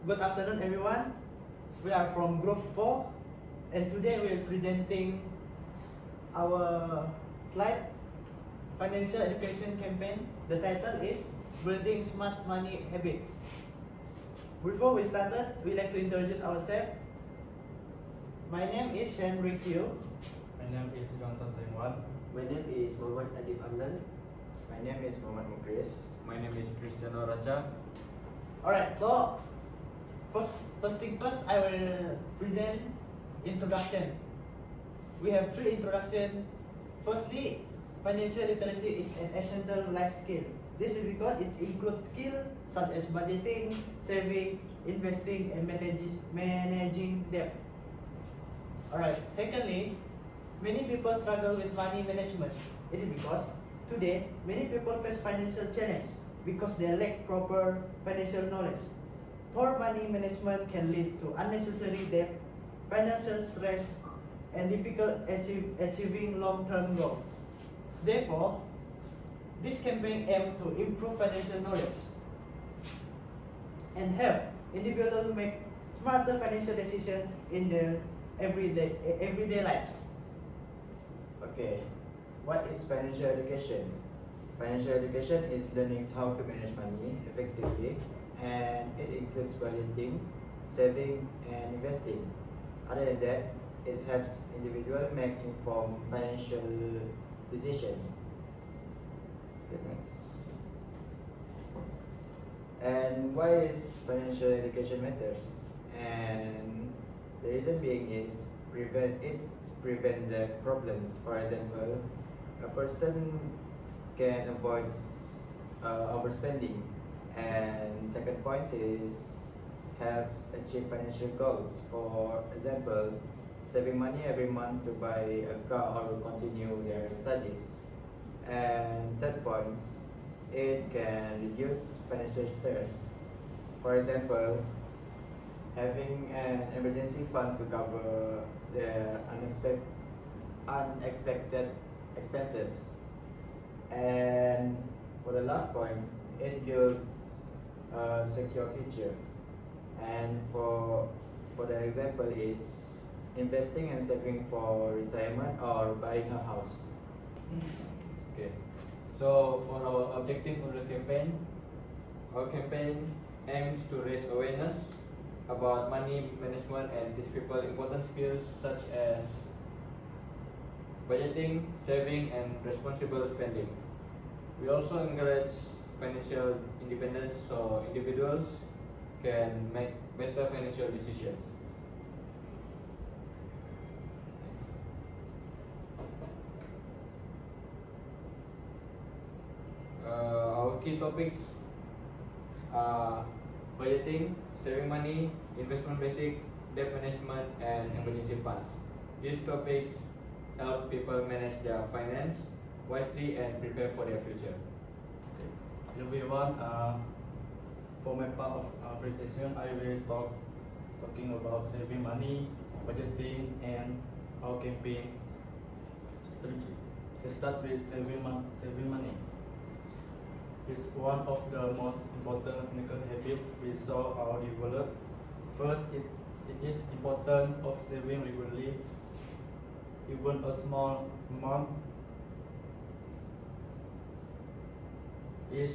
Good afternoon, everyone. We are from Group 4, and today we are presenting our slide, Financial Education Campaign. The title is Building Smart Money Habits. Before we started, we'd like to introduce ourselves. My name is Shen Rikyu. My name is Johnson Sengwan. My name is Muhammad Adib Amnan. My name is Muhammad Mukris. My name is Cristiano Raja. Alright, so first thing first, I will present introduction. We have three introduction. Firstly, financial literacy is an essential life skill. This is because it includes skills such as budgeting, saving, investing, and managing debt. Alright, secondly, many people struggle with money management. It is because today many people face financial challenge because they lack proper financial knowledge. Poor money management can lead to unnecessary debt, financial stress, and difficult achieving long-term goals. Therefore, this campaign aims to improve financial knowledge and help individuals make smarter financial decisions in their everyday lives. Okay, what is financial education? Financial education is learning how to manage money effectively, and it includes budgeting, saving, and investing. Other than that, it helps individuals make informed financial decisions. Okay, next. And why is financial education matters? And the reason being is prevent the problems. For example, a person can avoid overspending, and second point is helps achieve financial goals. For example, saving money every month to buy a car or continue their studies. And third point, it can reduce financial stress. For example, having an emergency fund to cover the unexpected expenses. And for the last point, it builds a secure future. And for the example is investing and saving for retirement or buying a house. Okay. So for our objective of the campaign, our campaign aims to raise awareness about money management and teach people important skills such as budgeting, saving, and responsible spending. We also encourage financial independence so individuals can make better financial decisions. Our key topics are budgeting, saving money, investment basic, debt management, and emergency funds. These topics help people manage their finance wisely and prepare for their future. Hello everyone, for my part of presentation, I will talking about saving money, budgeting, and our campaign strategy. Let's start with saving money. It's one of the most important financial habits we saw our develop. First, it is important of saving regularly. Even a small amount each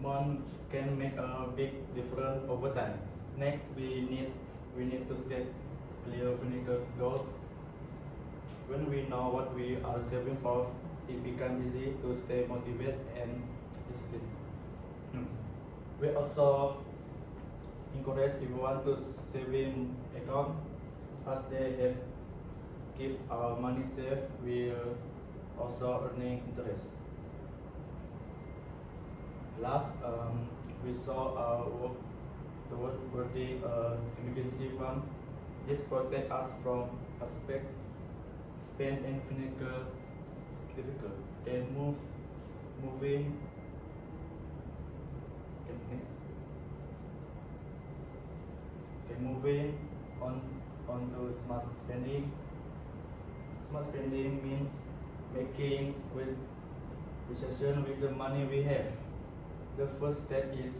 month can make a big difference over time. Next, we need to set clear financial goals. When we know what we are saving for, it becomes easy to stay motivated and disciplined. We also encourage everyone to saving account as they have keep our money safe. We are also earning interest. Last, we saw work toward building emergency fund. This protect us from spend and financial difficult. Then moving. Moving on to smart spending. Smart spending means making with decision with the money we have. The first step is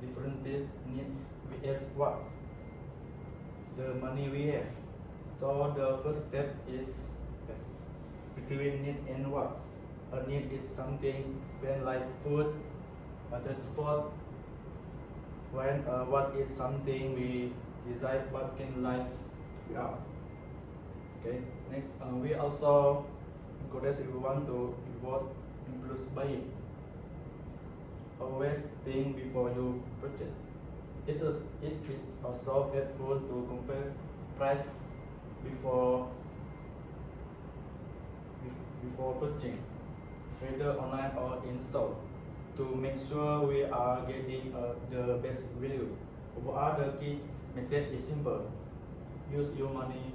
different needs is what's the money we have. So the first step is between need and wants. A need is something spent like food, transport, when what is something we desire, what can life without. Okay, next we also encourage everyone to avoid impulse buying. Always think before you purchase. It is also helpful to compare price before before purchasing, whether online or in store, to make sure we are getting the best value. Overall, the key message is simple: use your money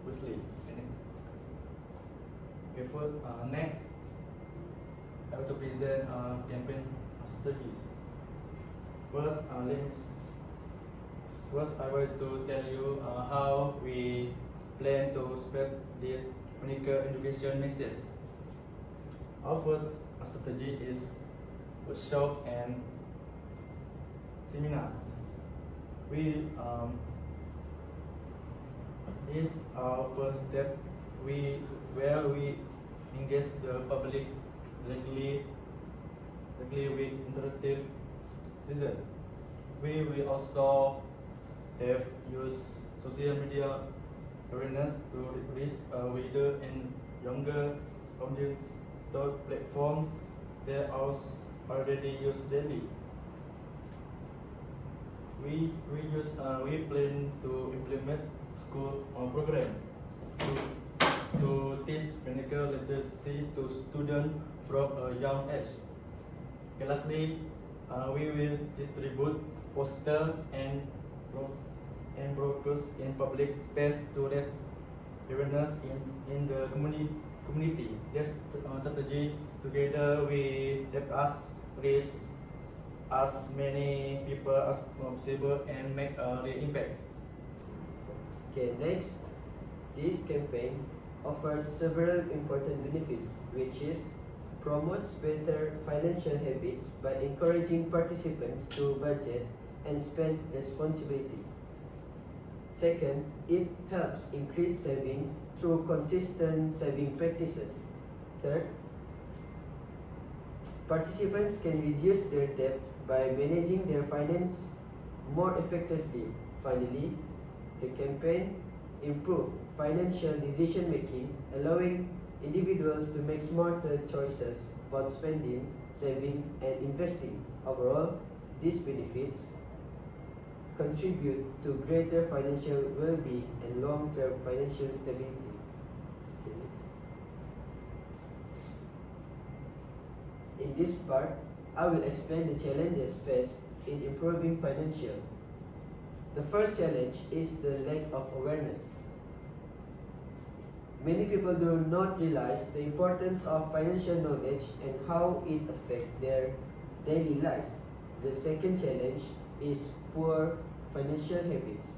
wisely. Okay, next, I will to present campaign strategies. First, I will to tell you how we plan to spread this clinical education message. Our first strategy is workshop and seminars. We this our first step. Where we engage the public regularly with interactive session. We will also have used social media awareness to reach wider and younger audience through platforms that are already used daily. We plan to implement school program to teach financial literacy to students from a young age. Okay, lastly, we will distribute posters and brochures in public space to raise awareness in the community. This strategy together we help us reach as many people as possible and make a real impact. Okay, next, this campaign offers several important benefits, which is promotes better financial habits by encouraging participants to budget and spend responsibly. Second, it helps increase savings through consistent saving practices. Third, participants can reduce their debt by managing their finance more effectively. Finally, the campaign improves financial decision making, allowing individuals to make smarter choices about spending, saving, and investing. Overall, these benefits contribute to greater financial well-being and long-term financial stability. Okay, next. In this part, I will explain the challenges faced in improving financial. The first challenge is the lack of awareness. Many people do not realize the importance of financial knowledge and how it affects their daily lives. The second challenge is poor financial habits,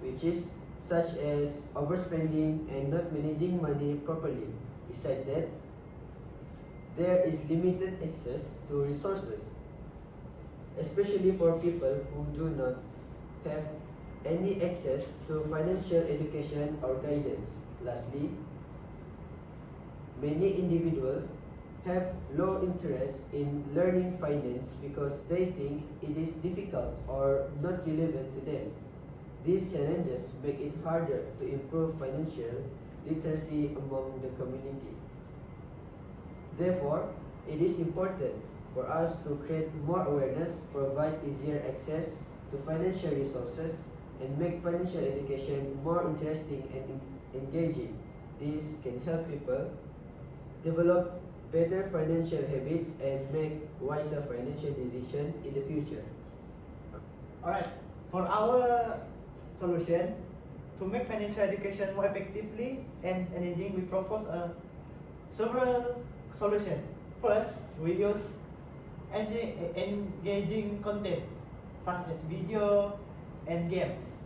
which is such as overspending and not managing money properly. Besides that, there is limited access to resources, especially for people who do not have any access to financial education or guidance. Lastly, many individuals have low interest in learning finance because they think it is difficult or not relevant to them. These challenges make it harder to improve financial literacy among the community. Therefore, it is important for us to create more awareness, provide easier access to financial resources, and make financial education more interesting and engaging. This can help people develop better financial habits and make wiser financial decisions in the future. Alright, for our solution to make financial education more effectively and engaging, we propose several solutions. First, we use engaging content such as video and games.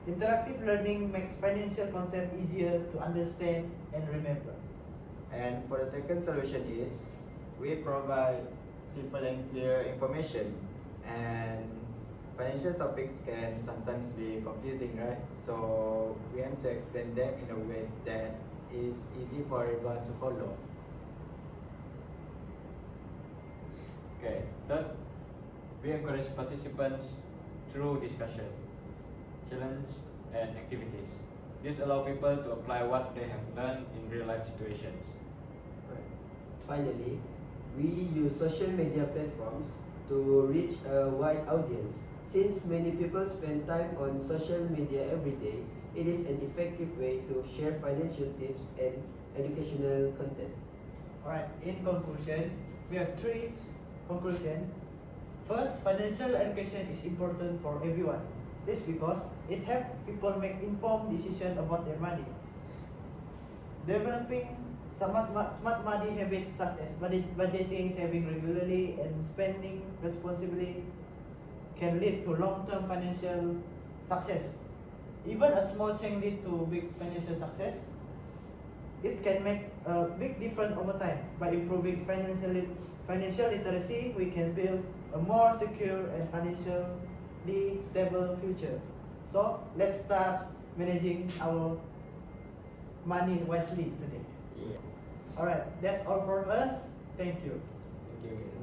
Interactive learning makes financial concepts easier to understand and remember. And for the second solution is we provide simple and clear information, and financial topics can sometimes be confusing, right? So we aim to explain them in a way that is easy for everyone to follow. Okay. Third, we encourage participants through discussion, challenge, and activities. This allows people to apply what they have learned in real life situations. Right. Finally, we use social media platforms to reach a wide audience. Since many people spend time on social media every day, it is an effective way to share financial tips and educational content. Alright, in conclusion, we have three conclusions. First, financial education is important for everyone. This because it helps people make informed decisions about their money. Developing smart money habits such as budgeting, saving regularly, and spending responsibly can lead to long-term financial success. Even a small change lead to big financial success. It can make a big difference over time. By improving financial literacy, we can build a more secure and financially stable future. So let's start managing our money wisely today. Yeah. Alright, that's all from us. Thank you. Thank you.